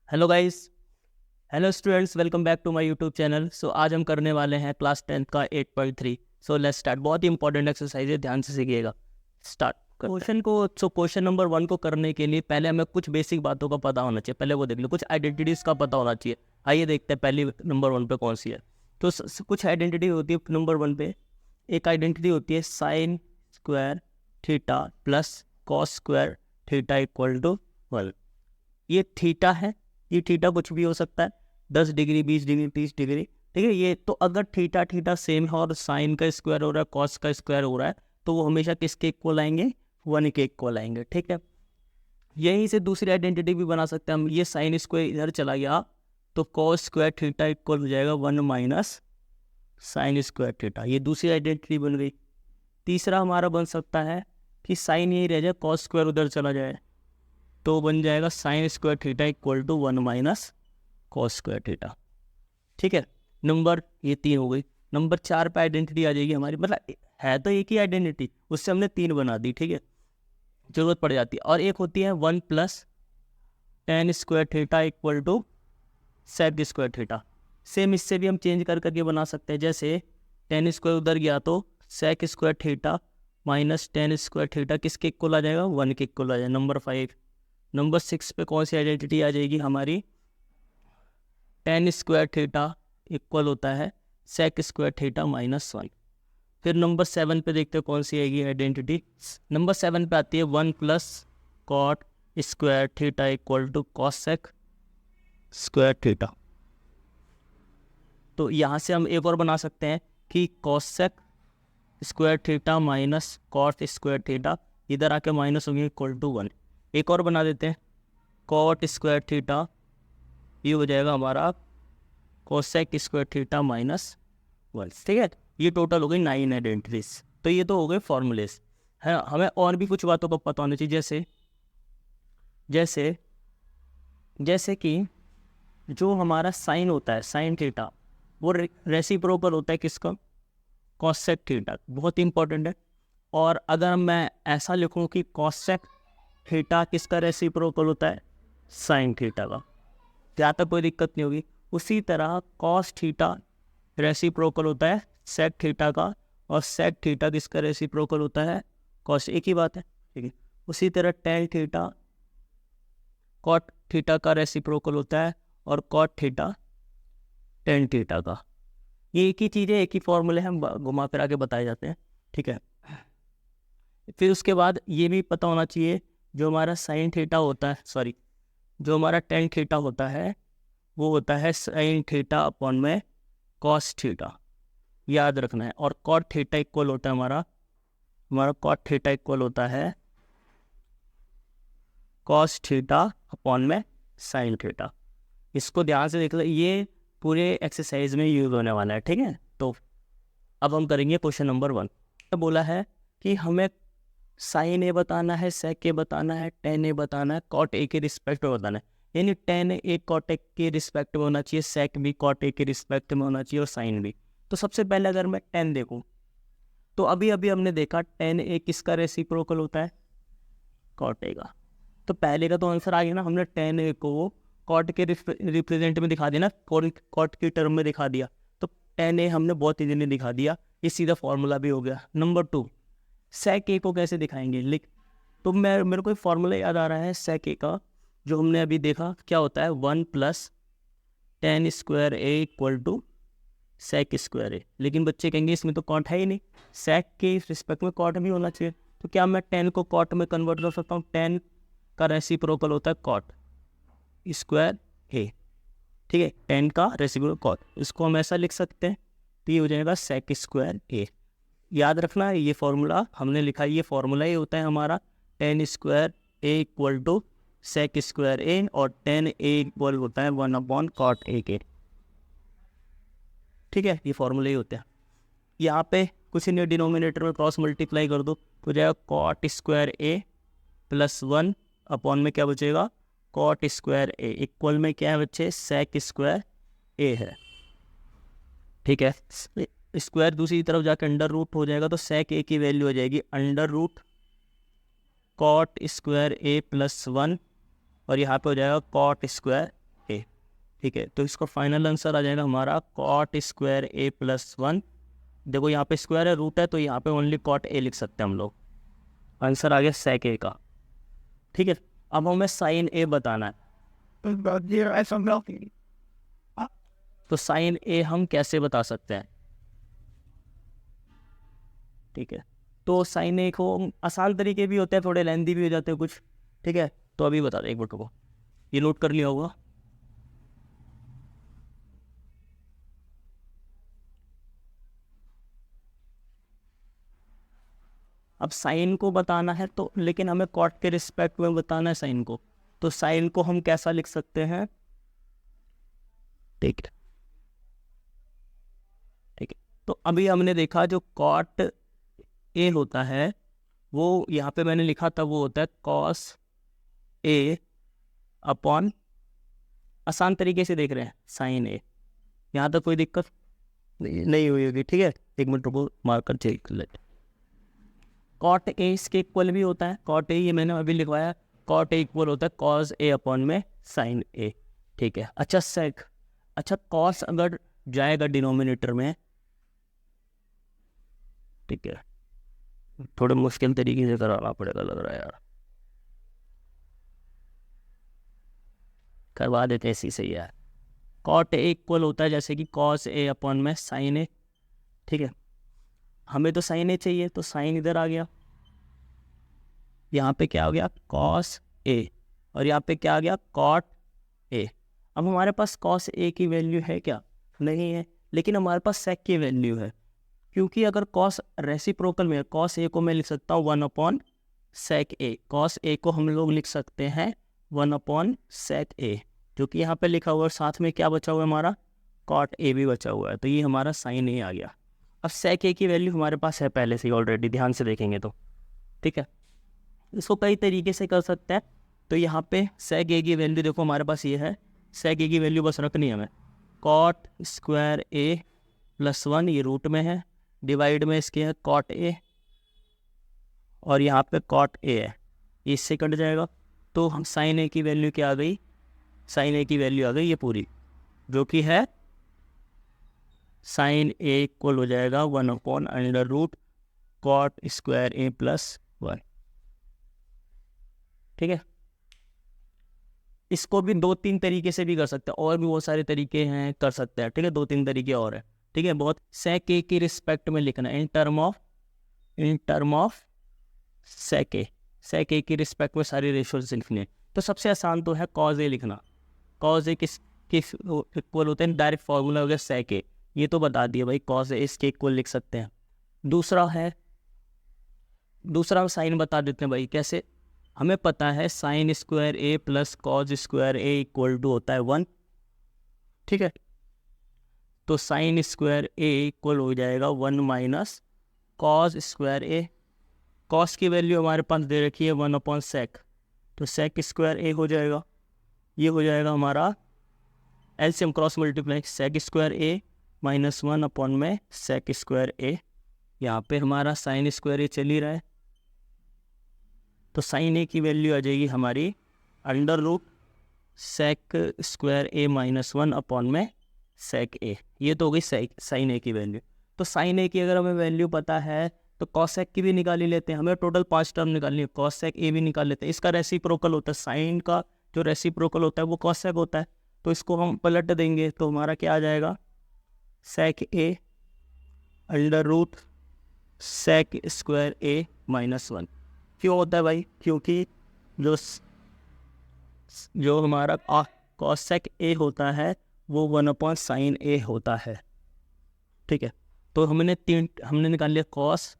Hello guys. Hello students, welcome back to my YouTube channel. So आज हम करने वाले हैं क्लास 10th का 8.3। So let's start. बहुत ही इंपॉर्टेंट एक्सरसाइज है, ध्यान से सीखिएगा। स्टार्ट। क्वेश्चन नंबर 1 को करने के लिए पहले हमें कुछ बेसिक बातों का पता होना चाहिए। पहले वो देख लो, कुछ आइडेंटिटीज़ का पता होना चाहिए। आइए देखते हैं पहली नंबर 1 पे कौन सी है। तो कुछ आइडेंटिटी होती है नंबर 1 पे। एक आइडेंटिटी होती है sine square theta plus cos square theta equal to 1। ये थीटा है, ये थीटा कुछ भी हो सकता है, 10 डिग्री 20 डिग्री 30 डिग्री। ठीक है, ये तो अगर थीटा थीटा सेम है और साइन का स्क्वायर हो रहा है कॉस का स्क्वायर हो रहा है तो वो हमेशा किसके इक्वल आएंगे? 1 के इक्वल आएंगे। ठीक है, यहीं से दूसरी आइडेंटिटी भी बना सकते हैं हम। ये साइन स्क्वायर इधर चला गया तो कॉस स्क्वायर थीटा इक्वल हो जाएगा 1 माइनस साइन स्क्वायर थीटा। ये दूसरी आइडेंटिटी बन गई। तीसरा हमारा बन सकता है कि साइन यही रह जाए, कॉस स्क्वायर उधर चला जाए तो बन जाएगा sine square theta equal to 1 minus cos square theta. ठीक है, नंबर ये 3 हो गई। नंबर 4 पे आइडेंटिटी आ जाएगी हमारी, मतलब है तो एक ही आइडेंटिटी, उससे हमने 3 बना दी। ठीक है, जरूरत पड़ जाती है। और एक होती है 1 plus tan square theta equal to sec square theta. Same इससे भी हम चेंज कर करके बना सकते हैं। जैसे टेन स्क्वायर उधर गया तो sec square theta minus tan square theta किसके इक्वल आ जाएगा? 1 के इक्वल आ जाएगा। नंबर 5। नंबर 6 पे कौन सी आइडेंटिटी आ जाएगी हमारी? टेन स्क्वायर थीटा इक्वल होता है सेक स्क्वायर थीटा माइनस 1। फिर नंबर 7 पे देखते हैं कौन सी आएगी आइडेंटिटी। नंबर 7 पे आती है 1 plus cot square theta equal to cosec square theta. तो यहाँ से हम एक और बना सकते हैं कि cosec square theta minus cot square theta, इधर आके माइनस होंगे इक्वल टू 1। एक और बना देते हैं, कॉट स्क्वायर थीटा, ये हो जाएगा हमारा कोसेक स्क्वायर थीटा माइनस 1। ठीक है, ये टोटल हो गई 9 आइडेंटिटीज। तो ये तो हो गए फॉर्मूलेस है। हमें और भी कुछ बातों को पता होना चाहिए, जैसे जैसे जैसे कि जो हमारा साइन होता है साइन थीटा, वो रेसिप्रोकल होता है किसका? Cosec theta. बहुत इंपॉर्टेंट है। और अगर मैं ऐसा लिखूं कि कॉसेक थीटा किसका रेसिप्रोकल होता है? साइन थीटा का। यहाँ तक कोई दिक्कत नहीं होगी। उसी तरह कॉस थीटा रेसिप्रोकल होता है सेक थीटा का, और सेक थीटा किसका रेसिप्रोकल होता है? कॉस। एक ही बात है। ठीक है, उसी तरह टेन थीटा कॉट थीटा का रेसिप्रोकल होता है, और कॉट थीटा टेन थीटा का। ये एक ही चीज़ है, एक ही फॉर्मूले हम घुमा फिरा के बताए जाते हैं। ठीक है, फिर उसके बाद ये भी पता होना चाहिए, जो हमारा साइन थीटा होता है, सॉरी, जो हमारा टेन थीटा होता है वो होता है साइन थीटा अपॉन में कॉस थीटा, याद रखना है। और कॉट थीटा इक्वल होता है हमारा कॉट थीटा इक्वल होता है कॉस थीटा अपॉन में साइन थीटा। इसको ध्यान से देख लो, ये पूरे एक्सरसाइज में यूज होने वाला है। ठीक है, तो अब हम करेंगे क्वेश्चन नंबर 1। तो बोला है कि हमें साइन ए बताना है, सेक ए बताना है, टेन ए बताना है, कॉट ए के रिस्पेक्ट में बताना है। यानी टेन ए कॉट ए के रिस्पेक्ट में होना चाहिए, सेक भी कॉट ए के रिस्पेक्ट में होना चाहिए, और साइन भी। तो सबसे पहले अगर मैं टेन देखूं तो अभी अभी हमने देखा टेन ए किसका रेसिप्रोकल होता है? कॉट ए का। तो पहले का तो आंसर आ गया ना, हमने टेन ए को कॉट के रिप्रेजेंट में दिखा दिया ना, कॉट की टर्म में दिखा दिया। तो टेन ए हमने बहुत इजीली दिखा दिया, ये सीधा फॉर्मूला भी हो गया। नंबर 2, सेक ए को कैसे दिखाएंगे? लिख। तो मेरे को एक फॉर्मूला याद आ रहा है सेक ए का, जो हमने अभी देखा। क्या होता है? 1 plus tan square A equal to sec square A. लेकिन बच्चे कहेंगे इसमें तो कॉट है ही नहीं, सेक के रिस्पेक्ट में कॉट भी होना चाहिए। तो क्या मैं टेन को कॉट में कन्वर्ट कर सकता हूँ? टेन का रेसिप्रोकल होता है कॉट स्क्वायर ए। ठीक है, टेन का रेसिप्रोकल कॉट, इसको हम ऐसा लिख सकते हैं। तो ये हो जाएगा सेक स्क्वायर ए। याद रखना ये फॉर्मूला हमने लिखा, ये फॉर्मूला ही होता है हमारा tan square A equal to sec square A, और टेन ए इक्वल होता है 1 अपॉन कॉट ए के। ठीक है, ये फॉर्मूला ही होता है। यहाँ पे कुछ नहीं, डिनोमिनेटर में क्रॉस मल्टीप्लाई कर दो तो जाएगा cot square A plus 1 upon में क्या बचेगा? कॉट स्क्वायर ए इक्वल में क्या है बच्चे? सेक स्क्वायर ए है। ठीक है, स्क्वायर दूसरी तरफ जाकर अंडर रूट हो जाएगा, तो सेक ए की वैल्यू हो जाएगी under root cot square A plus 1, और यहाँ पे हो जाएगा कॉट स्क्वायर ठीक है, तो इसका फाइनल आंसर आ जाएगा हमारा कॉट स्क्वायर ए प्लस 1। देखो यहाँ पे स्क्वायर है, रूट है, तो यहाँ पे ओनली कॉट ए लिख सकते हैं हम लोग। आंसर आ गया सेक ए का। ठीक है, अब हमें साइन ए बताना है। तो साइन ए हम कैसे बता सकते हैं? ठीक है, तो साइन ए को आसान तरीके भी होते हैं, थोड़े लेंदी भी हो जाते हैं कुछ। ठीक है, तो अभी बता दे, एक मिनट को ये नोट कर लिया होगा। अब साइन को बताना है तो, लेकिन हमें कॉट के रिस्पेक्ट में बताना है साइन को, तो साइन को हम कैसा लिख सकते हैं? ठीक है, ठीक है, तो अभी हमने देखा जो कॉट ए होता है वो यहाँ पे मैंने लिखा था, वो होता है कॉस ए अपॉन, आसान तरीके से देख रहे हैं, साइन ए। यहाँ तक कोई दिक्कत नहीं हुई होगी। ठीक है, एक मिनट रुको, मार्कर चेक कर लेते। कॉट ए इसके इक्वल भी होता है, कॉट ए ये मैंने अभी लिखवाया, कॉट ए इक्वल होता है कॉस ए अपॉन में साइन ए। ठीक है, अच्छा सेक, अच्छा कॉस अगर जाएगा डिनोमिनेटर में, ठीक है, थोड़े मुश्किल तरीके से कराना पड़ेगा लग रहा है यार, करवा देते हैं इसी से यार। कॉट ए इक्वल होता है जैसे कि कॉस ए अपॉन में साइन ए। ठीक है, हमें तो साइन ए चाहिए, तो साइन इधर आ गया, यहाँ पे क्या हो गया कॉस ए, और यहाँ पे क्या आ गया कॉट ए। अब हमारे पास कॉस ए की वैल्यू है क्या? नहीं है, लेकिन हमारे पास सेक की वैल्यू है, क्योंकि अगर कॉस रेसिप्रोकल में है, कॉस ए को मैं लिख सकता हूँ 1 upon sec A, cos A को हम लोग लिख सकते हैं 1 अपॉन सेक ए, जो कि यहाँ पे लिखा हुआ है। साथ में क्या बचा हुआ है हमारा, कॉट ए भी बचा हुआ है, तो ये हमारा साइन ए आ गया। अब सेक ए की वैल्यू हमारे पास है पहले से ही ऑलरेडी, ध्यान से देखेंगे तो। ठीक है, इसको कई तरीके से कर सकते हैं। तो यहाँ पे सेक ए की वैल्यू देखो हमारे पास ये है, सेक ए की वैल्यू बस रखनी है हमें, कॉट स्क्वायर ए प्लस 1, ये रूट में है, डिवाइड में इसके है कॉट ए, और यहाँ पे कॉट ए है, ये इससे कट जाएगा। तो हम साइन ए की वैल्यू क्या आ गई, साइन ए की वैल्यू आ गई ये पूरी, जो कि है साइन ए इक्वल हो जाएगा 1 upon under root cot square A plus 1। ठीक है, इसको भी 2-3 तरीके से भी कर सकते हैं, और भी बहुत सारे तरीके हैं कर सकते हैं। ठीक है, 2-3 तरीके और हैं। ठीक है, बहुत सेक ए की रिस्पेक्ट में लिखना है, इन टर्म ऑफ सेक ए की रिस्पेक्ट में सारी रेशियोज लिखनी है। तो सबसे आसान तो है कॉज ए लिखना, कॉज ए किस इक्वल होते हैं, डायरेक्ट फॉर्मूला हो गया सेक ए, ये तो बता दिया भाई, कॉज ए इसके इक्वल लिख सकते हैं। दूसरा साइन बता देते हैं भाई, कैसे? हमें पता है sine square A plus cos square A equal to होता है 1। ठीक है, तो साइन स्क्वायर ए इक्वल हो जाएगा 1 माइनस कॉज स्क्वायर ए। कॉस की वैल्यू हमारे पास दे रखी है 1 अपॉन सेक, तो सेक स्क्वायर ए हो जाएगा, ये हो जाएगा हमारा LCM cross multiply, sec square A minus 1 upon में सेक स्क्वायर ए। यहाँ पे हमारा साइन स्क्वायर ए चल ही रहा है, तो साइन ए की वैल्यू आ जाएगी हमारी under root sec square A minus 1 upon में सेक ए। ये तो हो गई साइन ए की वैल्यू। तो साइन ए की अगर हमें वैल्यू पता है तो कॉसेक की भी निकाल ही लेते हैं, हमें टोटल 5 टर्म निकालनी है, कॉसेक ए भी निकाल लेते हैं। इसका रेसिप्रोकल होता है, साइन का जो रेसिप्रोकल होता है वो कॉसेक होता है, तो इसको हम पलट देंगे तो हमारा क्या आ जाएगा, सेक A under root sec square A minus 1। क्यों होता है भाई? क्योंकि जो हमारा कॉसेक ए होता है वो 1 अपॉन साइन ए होता है। ठीक है, तो हमने निकाल लिया कॉस,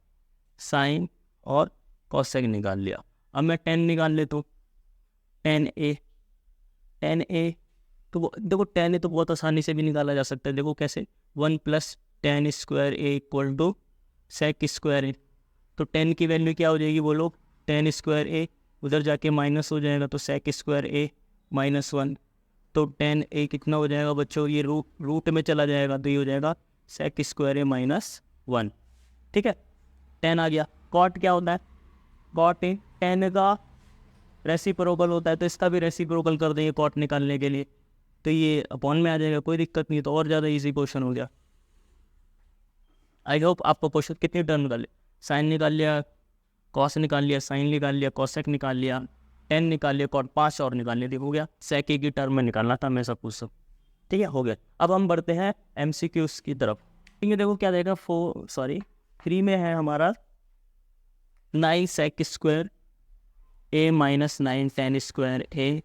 साइन और कॉसेक निकाल लिया। अब मैं 10 निकाल लेता हूँ, टेन ए तो देखो 10 ए तो बहुत आसानी से भी निकाला जा सकता है। देखो कैसे, 1 plus tan square A equal to sec square A. तो 10 की वैल्यू क्या हो जाएगी बोलो, 10 स्क्वायर ए, उधर जाके माइनस हो जाएगा तो सेक स्क्वायर ए माइनस 1, तो 10 ए कितना हो जाएगा बच्चों, ये रूट में चला जाएगा, तो ये हो जाएगा सेक स्क्वायर ए माइनस 1। ठीक है, 10 आ गया। कॉट क्या होता है, कॉट 10 का रेसिप्रोकल होता है, तो इसका भी रेसिप्रोकल कर देंगे कॉट निकालने के लिए। तो ये अपॉन में आ जाएगा, कोई दिक्कत नहीं। तो और ज़्यादा इजी क्वेश्चन हो गया। आई होप आपको क्वेश्चन कितनी टर्म निकाले, साइन निकाल लिया, कॉस निकाल लिया, साइन निकाल लिया, कॉसेक निकाल लिया, टेन निकाल लिया, कॉट 5 और निकाल लिया, हो गया। सेक की टर्म में निकालना था मैं सब कुछ सब, ठीक है, हो गया। अब हम बढ़ते हैं MCQs की तरफ। ठीक है, देखो क्या देगा, 3 में है हमारा 9 sec square A minus 9 tan square A।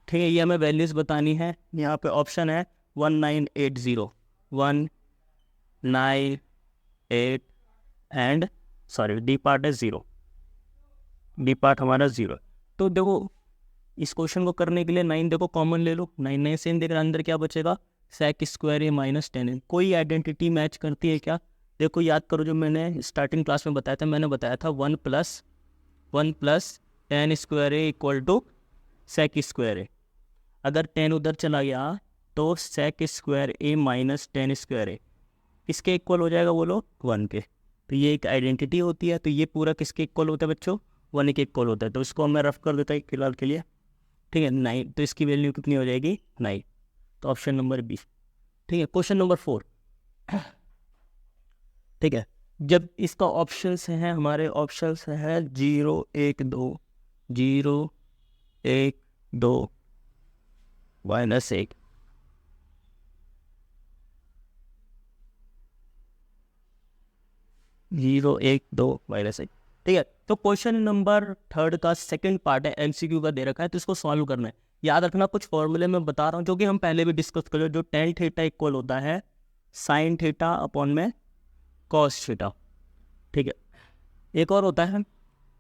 ठीक है, ये हमें वैल्यूज़ बतानी है। यहाँ पे ऑप्शन है 1980, 198 एंड डी पार्ट है 0, डी पार्ट हमारा 0। तो देखो इस क्वेश्चन को करने के लिए 9 देखो कॉमन ले लो, 9 से देख रहे अंदर क्या बचेगा, सेक स्क्वायर A माइनस 10। कोई आइडेंटिटी मैच करती है क्या? देखो याद करो, जो मैंने स्टार्टिंग क्लास में बताया था, मैंने बताया था 1 plus 10 square A equal to sec square A। अगर 10 उधर चला गया तो sec square A minus 10 square A किसके इक्वल हो जाएगा, बोलो 1 के। तो ये एक आइडेंटिटी होती है। तो ये पूरा किसके इक्वल होता है बच्चों, 1 के इक्वल होता है। तो इसको मैं रफ कर देता हूँ फिलहाल के लिए, ठीक है, 9। तो इसकी वैल्यू कितनी हो जाएगी, 9। तो ऑप्शन नंबर बी, ठीक है। क्वेश्चन नंबर 4, ठीक है, जब इसका ऑप्शंस है, हमारे ऑप्शंस है 0 1 2, 0 1 2 -1, 0 1 2 -1, ठीक है। तो क्वेश्चन नंबर 3 का सेकंड पार्ट है, MCQ का दे रखा है, तो इसको सॉल्व करना है। याद रखना कुछ फॉर्मूले में बता रहा हूँ जो कि हम पहले भी डिस्कस कर रहे हैं। जो टेन थीटा इक्वल होता है साइन थीटा अपॉन में कॉस थीटा, ठीक है। एक और होता है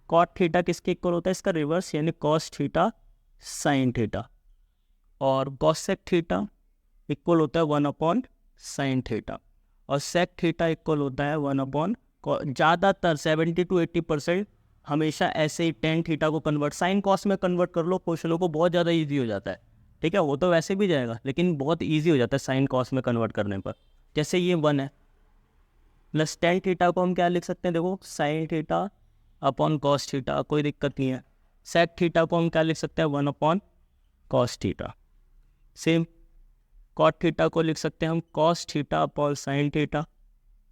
कॉट थीटा, किसके इक्वल होता है, इसका रिवर्स, यानी कॉस थीटा साइन थीटा। और कॉसेक थीटा इक्वल होता है 1 अपॉन साइन थीटा। और सेक थीटा इक्वल होता है 1 अपॉन, ज़्यादातर 70 to 80% हमेशा ऐसे ही टेन थीटा को कन्वर्ट साइन कॉस में कन्वर्ट कर लो, क्वेश्चनों को बहुत ज़्यादा इजी हो जाता है, ठीक है। वो तो वैसे भी जाएगा, लेकिन बहुत इजी हो जाता है साइन कॉस में कन्वर्ट करने पर। जैसे ये 1 है, प्लस टेन थीटा को हम क्या लिख सकते हैं, देखो sine theta upon cos theta, कोई दिक्कत नहीं है। सेक थीटा को हम क्या लिख सकते हैं, 1 upon cos theta. Same cot theta को लिख सकते हैं हम cos theta upon sine theta,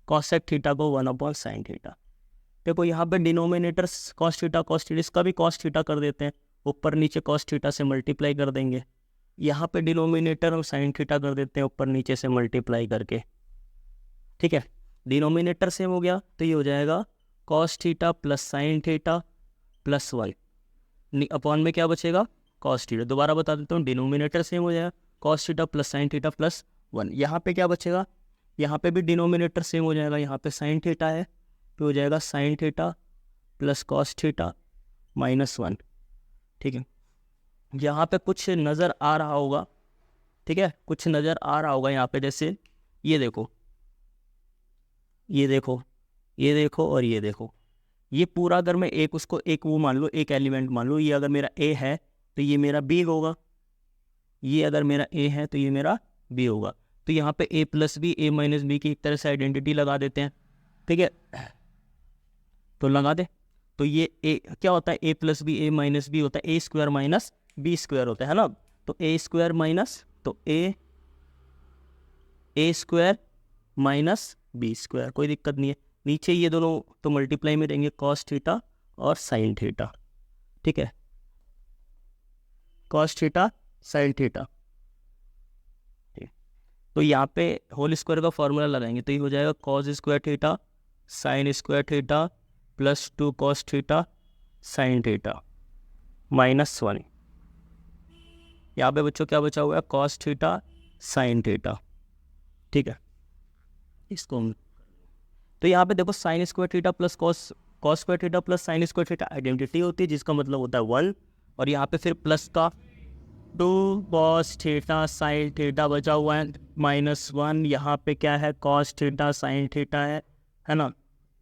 cosec theta को 1 अपॉन साइन थीटा। देखो यहाँ पे डिनोमिनेटर कॉस थीटा इसका भी कॉस थीटा कर देते हैं, ऊपर नीचे कॉस थीटा से मल्टीप्लाई कर देंगे। यहाँ पे डिनोमिनेटर हम साइन थीटा कर देते हैं ऊपर नीचे से मल्टीप्लाई करके, ठीक है। डिनोमिनेटर सेम हो गया तो ये हो जाएगा cos theta plus sine theta plus 1, upon में क्या बचेगा, कॉस थीटा। दोबारा बता देता हूँ, डिनोमिनेटर सेम हो जाएगा, cos theta plus sine theta plus 1। यहाँ पे क्या बचेगा, यहाँ पे भी डिनोमिनेटर सेम हो जाएगा, यहाँ पे साइन थीटा है तो हो जाएगा sine theta plus cos theta -1, ठीक है। यहाँ पे कुछ नज़र आ रहा होगा, ठीक है, कुछ नज़र आ रहा होगा यहाँ पे, जैसे ये देखो, ये देखो, ये देखो और ये देखो। ये पूरा अगर मैं एक उसको एक वो मान लो, एक एलिमेंट मान लो, ये अगर मेरा A है तो ये मेरा B होगा, ये अगर मेरा A है तो ये मेरा B होगा। तो यहाँ पे A plus B A minus B की एक तरह से आइडेंटिटी लगा देते हैं, ठीक है। तो लगा दे, तो ये A क्या होता है, A plus B A minus B होता है A square minus B square होता है ना। तो A स्क्वायर माइनस, तो A square minus B square, कोई दिक्कत नहीं है। नीचे ये दोनों तो मल्टीप्लाई में रहेंगे, कॉस थीटा और साइन थीटा, ठीक है, कॉस थीटा साइन थीटा। तो यहाँ पे होल स्क्वायर का फॉर्मूला लगाएंगे तो ये हो जाएगा cos square theta sine square theta plus 2 cos theta sine theta -1। यहाँ पे बच्चों क्या बचा हुआ है, कॉस थीटा साइन थीटा, ठीक है। इसको तो यहाँ पे देखो sign square theta plus cos square theta plus sign square theta identity होती है, जिसका मतलब होता है 1। और यहाँ पे फिर प्लस का 2 कॉस थीटा साइन थीटा बचा हुआ है -1। यहाँ पे क्या है, कॉस थीटा साइन थीटा है ना,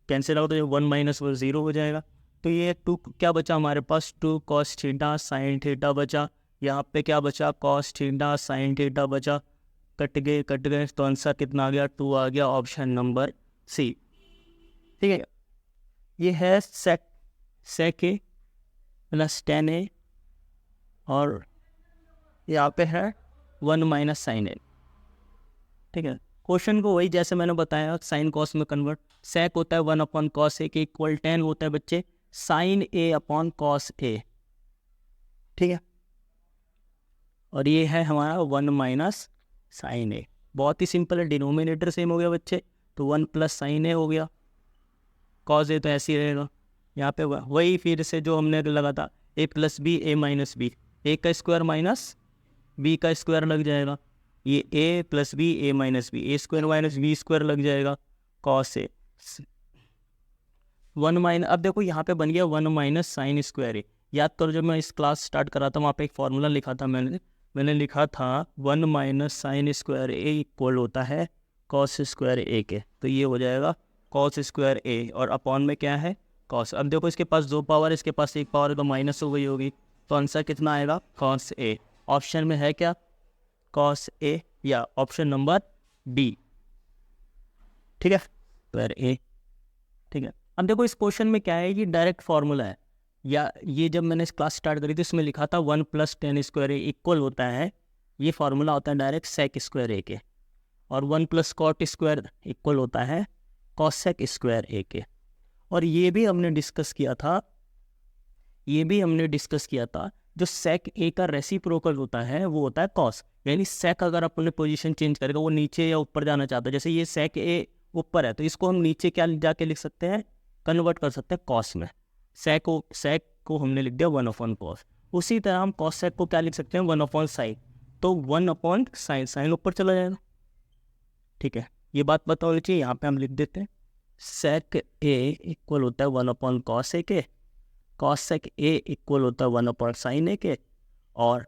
कैंसिल आउट तो 1 - 1 0 हो जाएगा। तो ये 2 क्या बचा हमारे पास, 2 कॉस थीटा साइन थीटा बचा। यहाँ पे क्या बचा, कॉस थीटा साइन थीटा बचा, कट गए तो आंसर कितना आ गया, 2 आ गया, ऑप्शन नंबर सी, ठीक है। ये है सेक ए प्लस 10A और यहाँ पे है 1 माइनस साइन ए। ठीक है, क्वेश्चन को वही जैसे मैंने बताया साइन कॉस में कन्वर्ट। सेक होता है 1 अपॉन कॉस ए के इक्वल टेन होता है बच्चे sign A upon cos A. ठीक है, और ये है हमारा 1 माइनस साइन ए। बहुत ही सिंपल है, डिनोमिनेटर सेम हो गया बच्चे, तो 1 प्लस साइन ए हो गया, कॉस ए तो ऐसे ही रहेगा। यहाँ पे वही फिर से जो हमने लगा था ए प्लस बी ए माइनस बी, ए का स्क्वायर माइनस बी का स्क्वायर लग जाएगा, ये ए प्लस बी ए माइनस बी, ए स्क्वायर माइनस बी स्क्वायर लग जाएगा, कॉस ए 1 माइनस। अब देखो यहाँ पे बन गया 1 माइनस साइन स्क्वायर ए। याद करो जब मैं इस क्लास स्टार्ट करा था वहाँ पे एक फॉर्मूला लिखा था मैंने लिखा था 1 minus sign square A equal होता है कॉस स्क्वायर ए के, तो ये हो जाएगा कॉस स्क्वायर ए और अपॉन में क्या है कॉस। अब देखो इसके पास 2 पावर, इसके पास 1 पावर, तो माइनस हो गई होगी, तो आंसर कितना आएगा कॉस ए। ऑप्शन में है क्या कॉस ए या ऑप्शन नंबर डी। ठीक है, स्क्वायर ए। ठीक है, अब देखो इस क्वेश्चन में क्या है, ये डायरेक्ट फार्मूला है, या ये जब मैंने इस क्लास स्टार्ट करी थी इसमें लिखा था 1 plus tan square A equal होता है, ये फार्मूला होता है डायरेक्ट सेक स्क्वायर ए के, और 1 प्लस कॉट स्क्वायर इक्वल होता है कॉसेक स्क्वायर ए के। और ये भी हमने डिस्कस किया था, जो सेक ए का रेसिप्रोकल होता है वो होता है कॉस। यानी सेक अगर अपने पोजीशन चेंज करेगा, वो नीचे या ऊपर जाना चाहता है, जैसे ये सेक ए ऊपर है तो इसको हम नीचे क्या जाके लिख सकते हैं, कन्वर्ट कर सकते हैं कॉस में। सेक को हमने लिख दिया 1 अपॉन कॉस, उसी तरह हम कॉस सेक को क्या लिख सकते हैं 1 अपॉन साइन, तो 1 अपॉन साइन, साइन ऊपर चला जाएगा। ठीक है, ये बात पता होनी चाहिए। यहाँ पे हम लिख देते हैं सेक ए इक्वल होता है 1 अपॉन कॉस ए के, कॉस सेक ए इक्वल होता है 1 अपॉन साइन ए के, और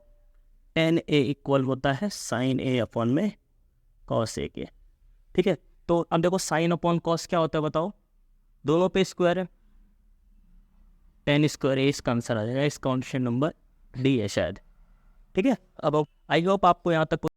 टेन ए इक्वल होता है साइन ए अपॉन में कॉस ए के। ठीक है, तो अब देखो साइन अपॉन कॉस क्या होता है बताओ, दोनों पे स्क्वायर है, टेन स्क्वायर ए इसका आंसर आ जाएगा, इसका ऑप्शन नंबर डी है शायद। ठीक है, अब आई होप आपको यहाँ तक